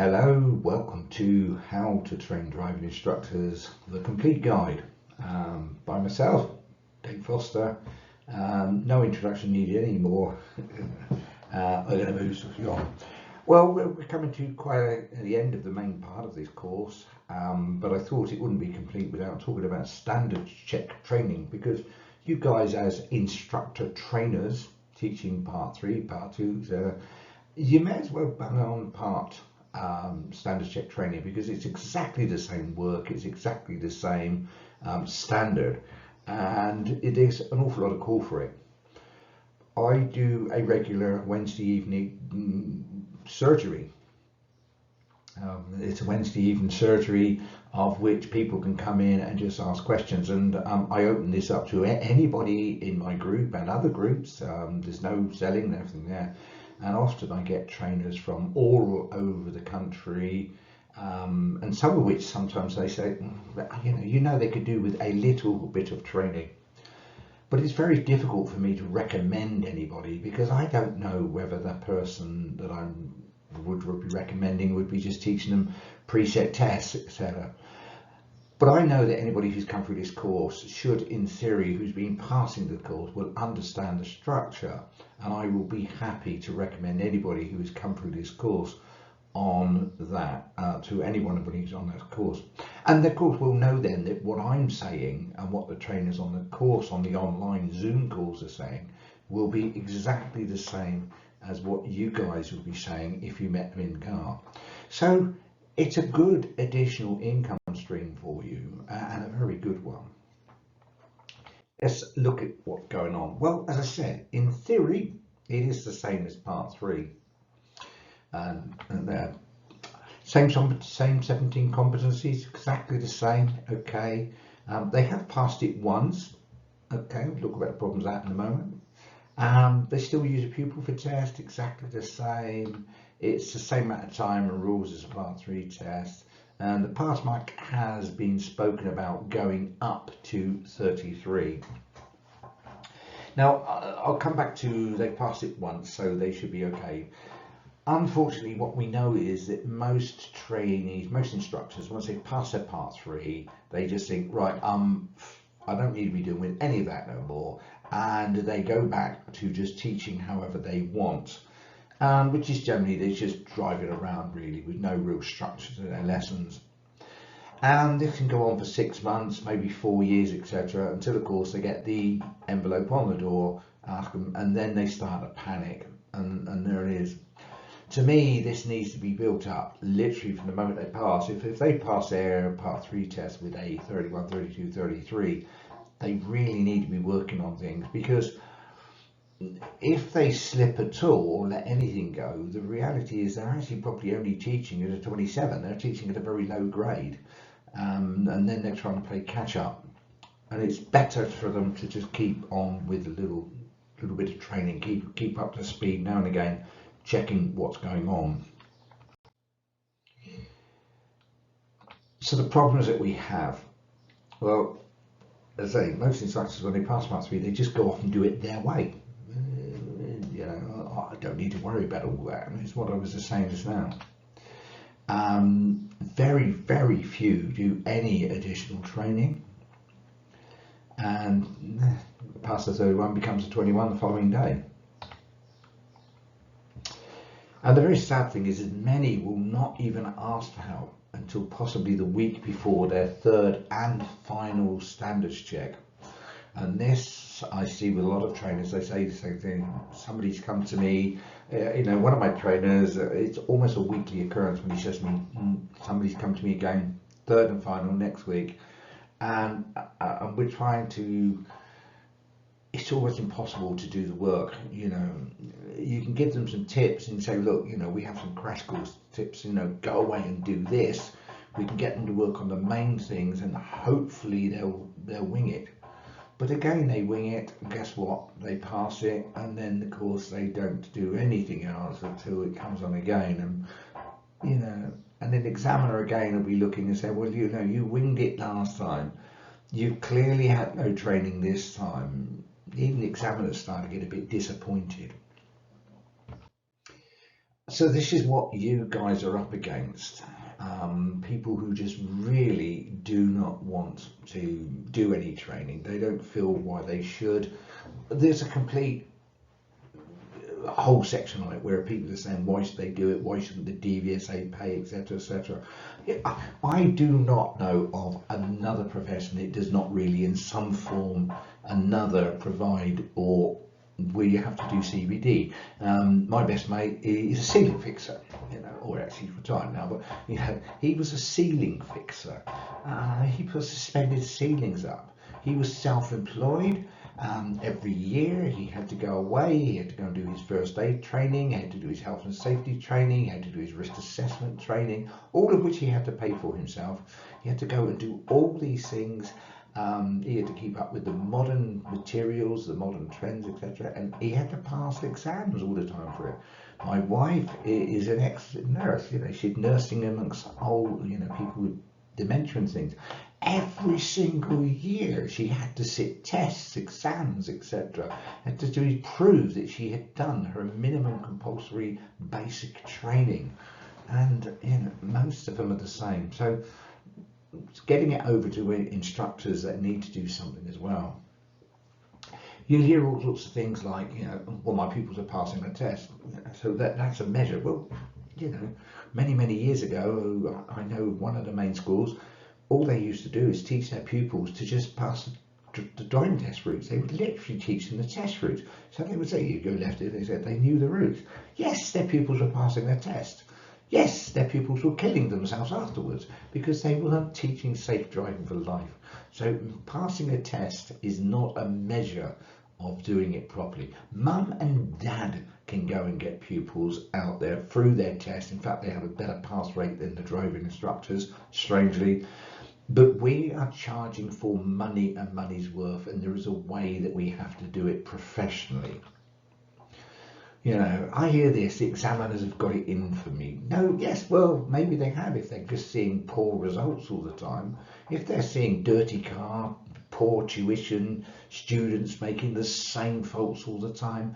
Hello, welcome to How to Train Driving Instructors, the complete guide, by myself, Dave Foster. No introduction needed anymore. I'm going to move swiftly on. Well, we're coming to the end of the main part of this course, but I thought it wouldn't be complete without talking about standard check training, because you guys as instructor trainers teaching part 3, part 2, you may as well bang on part standard check training, because it's exactly the same work, it's exactly the same standard, and it is an awful lot of call for it. I do a regular Wednesday evening surgery. It's a Wednesday evening surgery of which people can come in and just ask questions, and I open this up to anybody in my group and other groups. There's no selling and everything there. And often I get trainers from all over the country, and some of which sometimes they say, they could do with a little bit of training. But it's very difficult for me to recommend anybody, because I don't know whether that person that I would be recommending would be just teaching them preset tests, etc. But I know that anybody who's come through this course should, in theory, who's been passing the course, will understand the structure, and I will be happy to recommend anybody who has come through this course on that to anyone who's on that course. And the course will know then that what I'm saying and what the trainers on the course, on the online Zoom calls, are saying will be exactly the same as what you guys will be saying if you met them in the car. So it's a good additional income stream for you, and a very good one. Let's look at what's going on. Well, as I said, in theory, it is the same as part 3. And same 17 competencies, exactly the same. Okay, they have passed it once. Okay, we'll look about the problems with that in a moment. They still use a pupil for test, exactly the same. It's the same amount of time and rules as a part 3 test. And the pass mark has been spoken about going up to 33. Now, I'll come back to, they passed it once, so they should be okay. Unfortunately, what we know is that most trainees, most instructors, once they pass their part 3, they just think, right, I don't need to be doing with any of that no more. And they go back to just teaching however they want. Which is generally they're just driving around really with no real structure to their lessons. And this can go on for 6 months, maybe 4 years, etc., until of course they get the envelope on the door, ask them, and then they start to panic, and there it is. To me, this needs to be built up literally from the moment they pass. If they pass their part 3 test with a 31, 32, 33, they really need to be working on things, because if they slip at all or let anything go, the reality is they're actually probably only teaching at a 27. They're teaching at a very low grade, and then they're trying to play catch up. And it's better for them to just keep on with a little bit of training, keep up to speed now and again, checking what's going on. So the problems that we have, well, as I say, most instructors when they pass part 3, they just go off and do it their way. I don't need to worry about all that. I mean, it's what I was just saying just now. Very, very few do any additional training, and past the 31 becomes a 21 the following day. And the very sad thing is that many will not even ask for help until possibly the week before their 3rd and final standards check. And this I see with a lot of trainers. They say the same thing. Somebody's come to me, one of my trainers, it's almost a weekly occurrence when he says to me, somebody's come to me again, 3rd and final next week, and we're trying to, it's almost impossible to do the work. You can give them some tips and say, look, we have some crash course tips, go away and do this. We can get them to work on the main things, and hopefully they'll wing it. But again, they wing it, and guess what? They pass it, and then of course they don't do anything else until it comes on again. And and then the examiner again will be looking and say, well, you winged it last time. You clearly had no training this time. Even the examiners start to get a bit disappointed. So this is what you guys are up against. People who just really do not want to do any training. They don't feel why they should. There's a complete whole section on it where people are saying why should they do it, why shouldn't the DVSA pay, etc, etc. I do not know of another profession that does not really in some form another provide or where you have to do CBD. My best mate is a ceiling fixer, or actually he's retired now, but he was a ceiling fixer. He put suspended ceilings up. He was self-employed. Every year he had to go away, he had to go and do his first aid training, he had to do his health and safety training, he had to do his risk assessment training, all of which he had to pay for himself. He had to go and do all these things. He had to keep up with the modern materials, the modern trends, etc. And he had to pass exams all the time for it. My wife is an ex-nurse, she's nursing amongst old, people with dementia and things. Every single year she had to sit tests, exams, etc. Had to prove that she had done her minimum compulsory basic training. And most of them are the same. So getting it over to instructors that need to do something as well. You hear all sorts of things like, well, my pupils are passing a test, so that's a measure. Well, many years ago, I know one of the main schools, all they used to do is teach their pupils to just pass the driving test routes. They would literally teach them the test routes. So they would say, you go left, they said they knew the routes. Yes, their pupils were passing their test. Yes, their pupils were killing themselves afterwards because they weren't teaching safe driving for life. So passing a test is not a measure of doing it properly. Mum and dad can go and get pupils out there through their test. In fact, they have a better pass rate than the driving instructors, strangely. But we are charging for money and money's worth, and there is a way that we have to do it professionally. I hear this, the examiners have got it in for me. No, yes, well, maybe they have if they're just seeing poor results all the time. If they're seeing dirty car, poor tuition, students making the same faults all the time,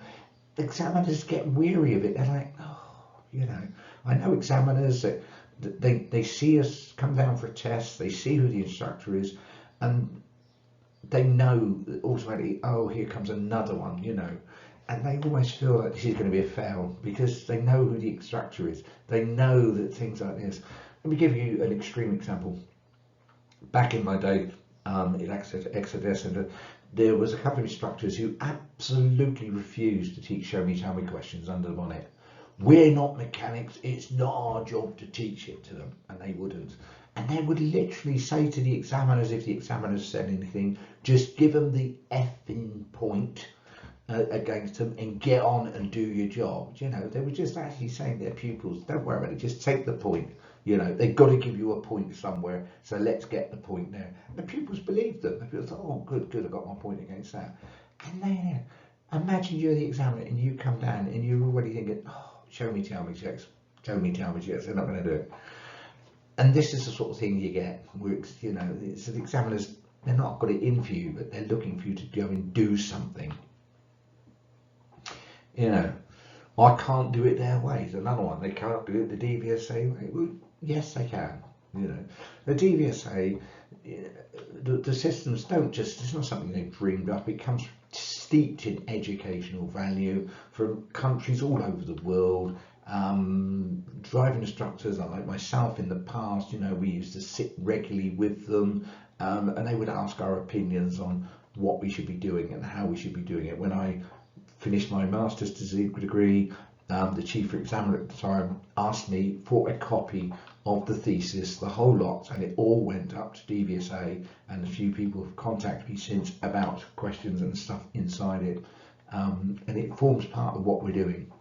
examiners get weary of it. They're like, I know examiners that they see us come down for a test, they see who the instructor is, and they know automatically, oh, here comes another one, and they always feel like this is going to be a fail because they know who the instructor is. They know that things like this. Let me give you an extreme example. Back in my day in Exeter Centre, there was a couple of instructors who absolutely refused to teach show me, tell me questions under the bonnet. We're not mechanics, it's not our job to teach it to them, and they wouldn't. And they would literally say to the examiners, if the examiners said anything, just give them the effing point against them and get on and do your job. They were just actually saying to their pupils, don't worry about it, just take the point. They've got to give you a point somewhere, so let's get the point there. And the pupils believed them. The pupils thought, oh, good, I got my point against that. And then imagine you're the examiner and you come down and you're already thinking, oh, show me, tell me checks, they're not going to do it. And this is the sort of thing you get where so the examiners, they're not got it in for you, but they're looking for you to go and do something. I can't do it their way. It's another one. They can't do it the DVSA way. Well, yes, they can. The DVSA, the systems don't just, it's not something they've dreamed up. It comes steeped in educational value from countries all over the world. Driving instructors, like myself in the past, we used to sit regularly with them and they would ask our opinions on what we should be doing and how we should be doing it. When I finished my master's degree, the chief examiner at the time asked me for a copy of the thesis, the whole lot, and it all went up to DVSA, and a few people have contacted me since about questions and stuff inside it, and it forms part of what we're doing.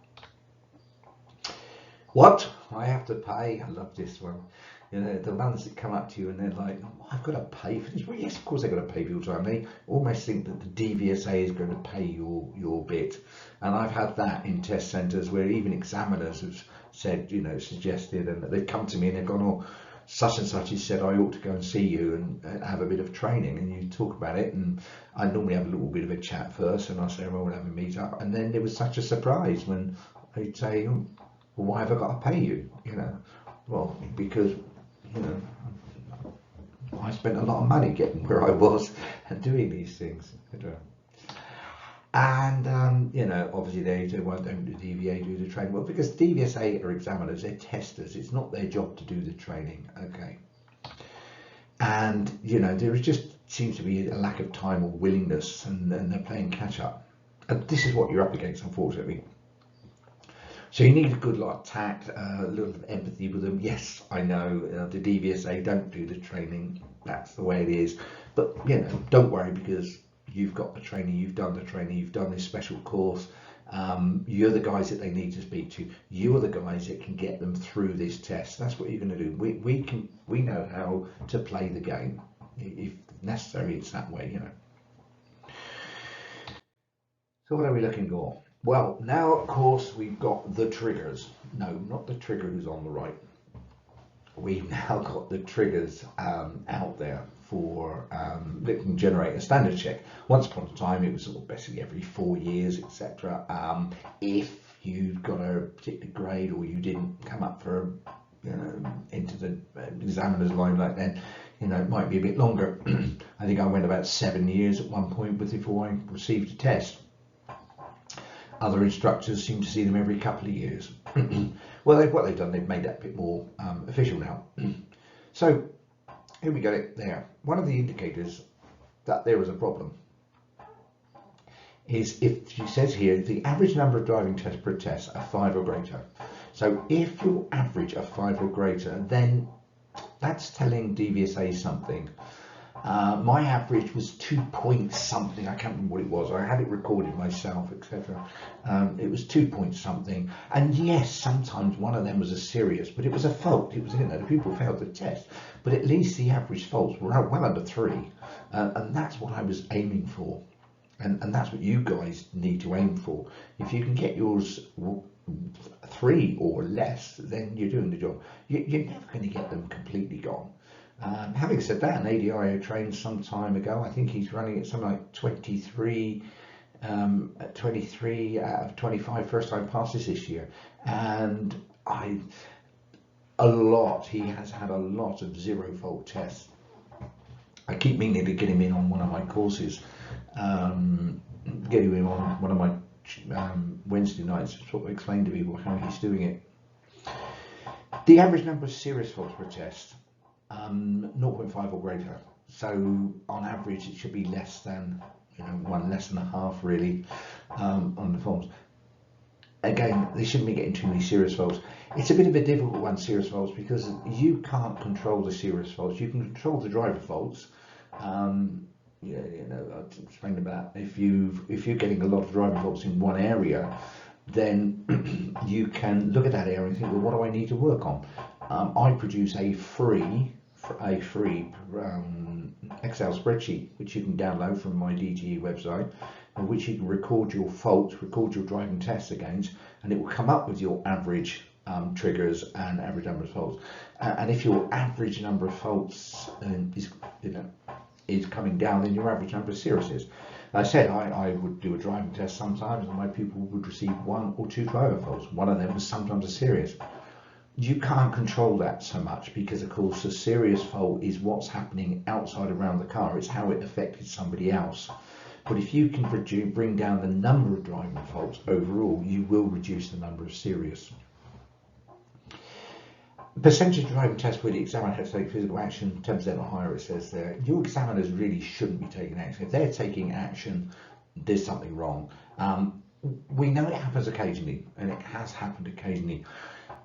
What? I have to pay? I love this one. The ones that come up to you and they're like, oh, I've got to pay for this. Well, yes, of course they've got to pay for your time. They almost think that the DVSA is going to pay your bit. And I've had that in test centres where even examiners have said, suggested, and they've come to me and they've gone, oh, such and such has said I ought to go and see you and have a bit of training, and you talk about it, and I normally have a little bit of a chat first, and I say, well, we'll have a meet up, and then there was such a surprise when they'd say, oh, Well, why have I got to pay you? Well, because, I spent a lot of money getting where I was and doing these things. And obviously they won't do DVA do the training. Well, because DVSA are examiners, they're testers. It's not their job to do the training. Okay. And there just seems to be a lack of time or willingness, and they're playing catch up. And this is what you're up against, unfortunately. So you need a good lot of tact, a little empathy with them. Yes, I know the DVSA don't do the training. That's the way it is. But don't worry, because you've got the training, you've done the training, you've done this special course. You're the guys that they need to speak to. You're the guys that can get them through this test. That's what you're going to do. We know how to play the game. If necessary, it's that way, So what are we looking for? Well, now of course we've got the triggers. No, not the trigger who's on the right. We've now got the triggers out there for that can generate a standard check. Once upon a time, it was sort of basically every 4 years, etc. If you've got a particular grade or you didn't come up for into the examiner's limelight, then it might be a bit longer. I think I went about 7 years at one point before I received a test. Other instructors seem to see them every couple of years. Well, what they've done, they've made that a bit more official now. So here we got it there. One of the indicators that there is a problem is if she says here the average number of driving tests per test are 5 or greater. So if you average a 5 or greater, then that's telling DVSA something. My average was 2 point something. I can't remember what it was. I had it recorded myself, etc. It was 2 point something. And yes, sometimes one of them was a serious, but it was a fault. It was, the people failed the test. But at least the average faults were well under 3. And that's what I was aiming for. And that's what you guys need to aim for. If you can get yours 3 or less, then you're doing the job. You're never going to get them completely gone. Having said that, an ADIO trained some time ago. I think he's running at something like 23 out of 25 first time passes this year, and he has had a lot of 0 fault tests. I keep meaning to get him in on one of my courses, get him in on one of my Wednesday nights to sort of explain to people how he's doing it. The average number of serious faults per test, 0.5 or greater. So on average it should be less than, less than a half really, on the forms. Again, they shouldn't be getting too many serious faults. It's a bit of a difficult one, serious faults, because you can't control the serious faults. You can control the driver faults. I'll explain about if you're getting a lot of driving faults in one area, then you can look at that area and think, well, what do I need to work on? I produce a free Excel spreadsheet which you can download from my DTE website, in which you can record your faults, record your driving tests against, and it will come up with your average triggers and average number of faults. And if your average number of faults is coming down, then your average number of serious is. I said I would do a driving test sometimes and my pupil would receive 1 or 2 driver faults. One of them was sometimes a serious. You can't control that so much, because of course a serious fault is what's happening outside around the car. It's how it affected somebody else. But if you can bring down the number of driving faults overall, you will reduce the number of serious. Percentage of driving tests where the examiner has to take physical action, 10% or higher, it says there. Your examiners really shouldn't be taking action. If they're taking action, there's something wrong. We know it happens occasionally, and it has happened occasionally.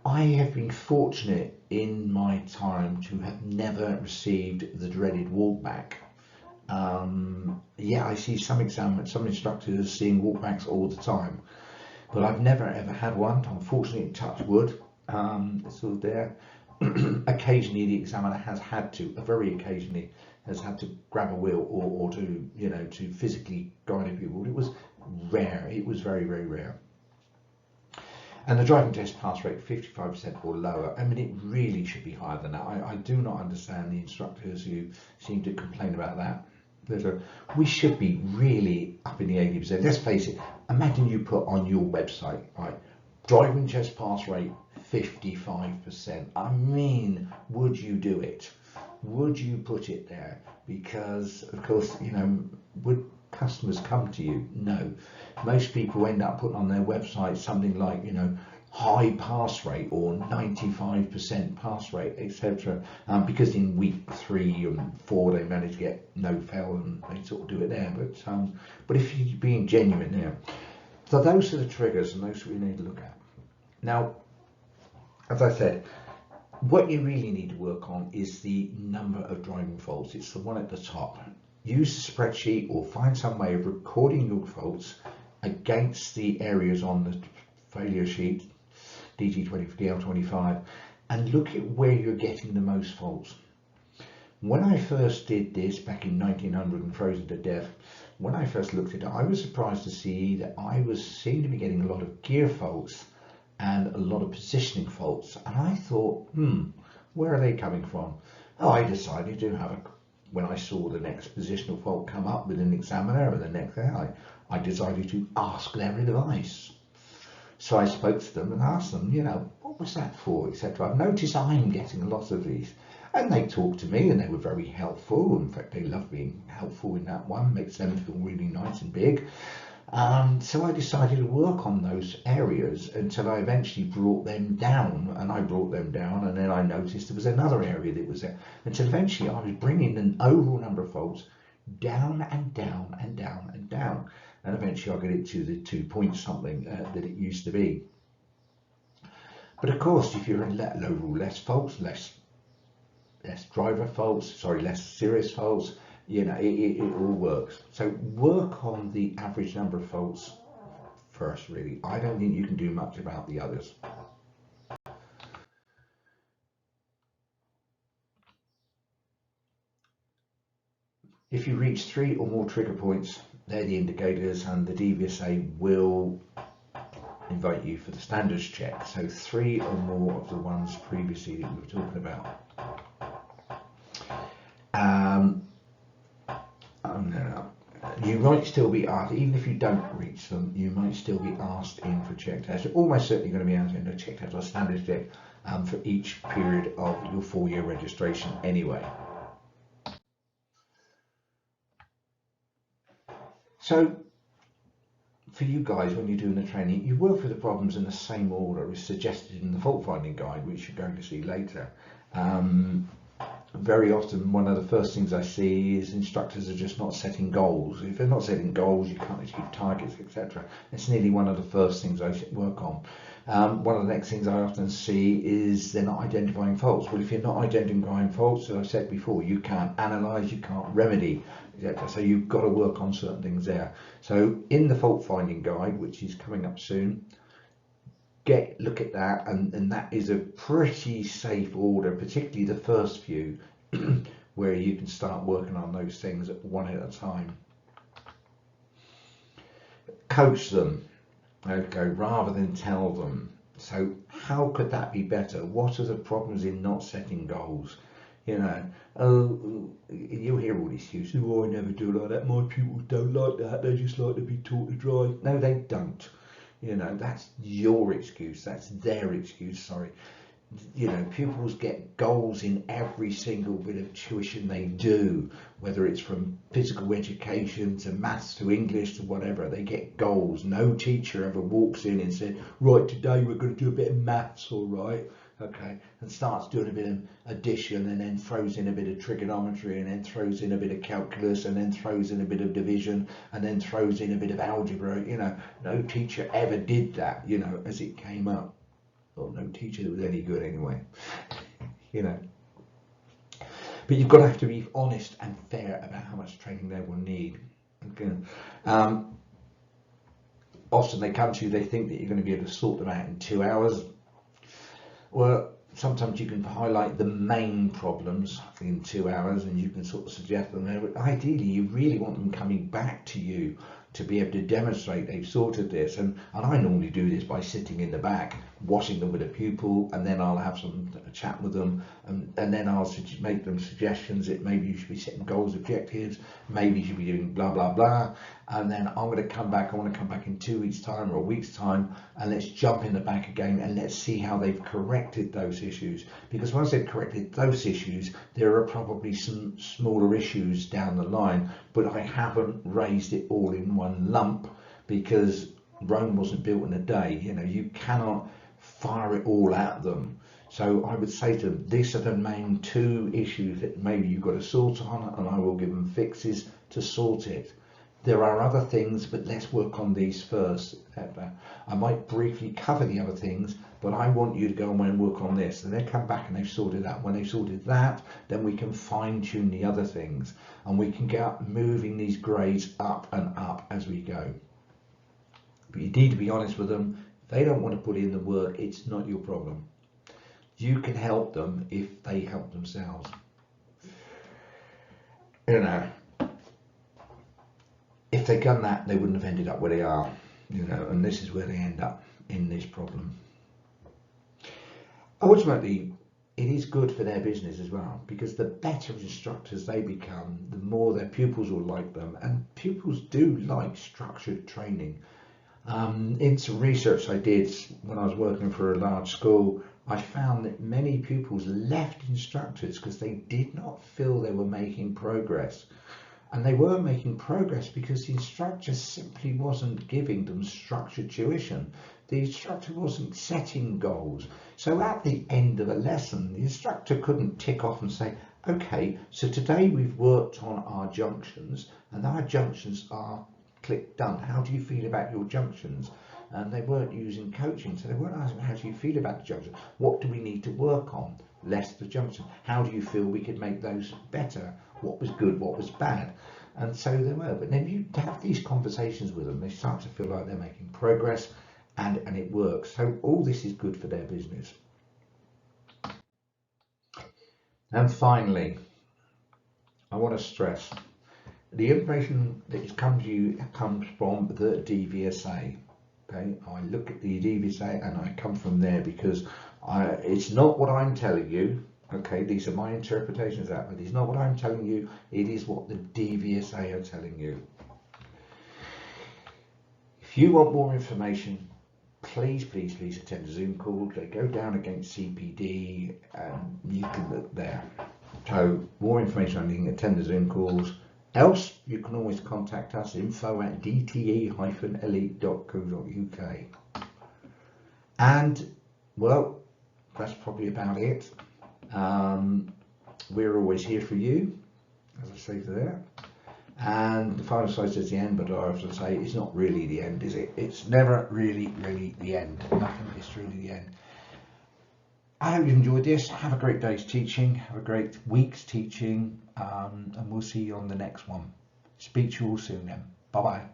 I have been fortunate in my time to have never received the dreaded walkback. I see some instructors seeing walkbacks all the time, but I've never ever had one. Unfortunately, touch wood. It's all there. Occasionally the examiner has had to, very occasionally, has had to grab a wheel or to, to physically guide people. It was rare. It was very, very rare. And the driving test pass rate 55% or lower. I mean, it really should be higher than that. I do not understand the instructors who seem to complain about that. We should be really up in the 80%. Let's face it. Imagine you put on your website, right, Driving test pass rate 55%. I mean, would you do it? Would you put it there? Because of course, you know, would customers come to you? No. Most people end up putting on their website something like, you know, high pass rate or 95% pass rate, etc. Because in week 3 and 4 they manage to get no fail and they sort of do it there. But if you're being genuine there, so those are the triggers and those we need to look at. Now, as I said, what you really need to work on is the number of driving faults. It's the one at the top. Use a spreadsheet or find some way of recording your faults against the areas on the failure sheet, DT-25, and look at where you're getting the most faults. When I first did this back in 1900 and frozen to death, when I first looked at it, I was surprised to see that I seemed to be getting a lot of gear faults and a lot of positioning faults, and I thought, where are they coming from? Oh, I decided to when I saw the next positional fault come up with an examiner or the next day, I decided to ask their advice. So I spoke to them and asked them, you know, what was that for, etc. I've noticed I'm getting a lot of these. And they talked to me and they were very helpful. In fact, they love being helpful in that one, makes them feel really nice and big. So I decided to work on those areas until I eventually brought them down, and I brought them down, and then I noticed there was another area that was there, until eventually I was bringing an overall number of faults down and down and down and down, and eventually I got it to the 2 point something that it used to be. But of course, if you're in overall less faults, less driver faults, sorry, less serious faults, you know, it all works. So work on the average number of faults first, really. I don't think you can do much about the others. If you reach 3 or more trigger points, they're the indicators, and the DVSA will invite you for the standards check. So 3 or more of the ones previously that we were talking about. You might still be asked, even if you don't reach them, you might still be asked in for check test. You're almost certainly going to be asked in a check test or standards check for each period of your 4-year registration anyway. So for you guys, when you're doing the training, you work through the problems in the same order as suggested in the fault finding guide, which you're going to see later. Very often one of the first things I see is instructors are just not setting goals. If they're not setting goals, you can't achieve targets, etc. It's nearly one of the first things I work on. One of the next things I often see is they're not identifying faults. Well, if you're not identifying faults, as I said before, you can't analyse, you can't remedy, etc. So you've got to work on certain things there. So in the fault finding guide, which is coming up soon, look at that, and that is a pretty safe order, particularly the first few, where you can start working on those things one at a time. Coach them, okay, rather than tell them. So how could that be better? What are the problems in not setting goals? You know, you'll hear all these excuses. Oh, I never do like that. My pupils don't like that. They just like to be taught to drive. No, they don't. You know, that's your excuse, that's their excuse, sorry. You know, pupils get goals in every single bit of tuition they do, whether it's from physical education to maths to English to whatever, they get goals. No teacher ever walks in and said, right, today we're going to do a bit of maths, all right, okay, and starts doing a bit of addition and then throws in a bit of trigonometry and then throws in a bit of calculus and then throws in a bit of division and then throws in a bit of algebra. You know, no teacher ever did that, you know, as it came up. Well, no teacher that was any good anyway, you know. But you've got to have to be honest and fair about how much training they will need. Okay. Often they come to you, they think that you're going to be able to sort them out in 2 hours. Well, sometimes you can highlight the main problems in 2 hours and you can sort of suggest them there. But ideally, you really want them coming back to you to be able to demonstrate they've sorted this. And I normally do this by sitting in the back washing them with a pupil, and then I'll have some chat with them, and then I'll make them suggestions that maybe you should be setting goals, objectives, maybe you should be doing blah blah blah, and then I'm going to come back. I want to come back in 2 weeks time or a week's time, and let's jump in the back again and let's see how they've corrected those issues, because once they've corrected those issues, there are probably some smaller issues down the line, but I haven't raised it all in one lump, because Rome wasn't built in a day. You know, you cannot fire it all at them. So I would say to them, these are the main 2 issues that maybe you've got to sort on, and I will give them fixes to sort it. There are other things, but let's work on these first. I might briefly cover the other things, but I want you to go away and work on this, and they come back and they've sorted that. When they've sorted that, then we can fine tune the other things, and we can get moving these grades up and up as we go. But you need to be honest with them. If they don't want to put in the work, it's not your problem. You can help them if they help themselves. You know, if they'd done that, they wouldn't have ended up where they are. You know, and this is where they end up in this problem. Ultimately, it is good for their business as well, because the better instructors they become, the more their pupils will like them, and pupils do like structured training. In some research I did when I was working for a large school, I found that many pupils left instructors because they did not feel they were making progress. And they were making progress because the instructor simply wasn't giving them structured tuition. The instructor wasn't setting goals. So at the end of a lesson, the instructor couldn't tick off and say, okay, so today we've worked on our junctions, and our junctions are click done. How do you feel about your junctions? And they weren't using coaching, so they weren't asking, how do you feel about the junction? What do we need to work on? Less the junction. How do you feel we could make those better? What was good, what was bad? And so they were. But then you have these conversations with them, they start to feel like they're making progress, and it works. So all this is good for their business. And finally, I want to stress, the information that has come to you comes from the DVSA. Okay, I look at the DVSA and I come from there, because it's not what I'm telling you. Okay, these are my interpretations of that, but it's not what I'm telling you. It is what the DVSA are telling you. If you want more information, please attend a Zoom call. They go down against CPD, and you can look there. So more information on anything, attend the Zoom calls. Else, you can always contact us, info@DTE-Elite.co.uk. And, well, that's probably about it. We're always here for you, as I say there. And the final slide says the end, but I have to say it's not really the end, is it? It's never really the end. Nothing is truly the end. I hope you enjoyed this. Have a great day's teaching. Have a great week's teaching. And we'll see you on the next one. Speak to you all soon then. Bye bye.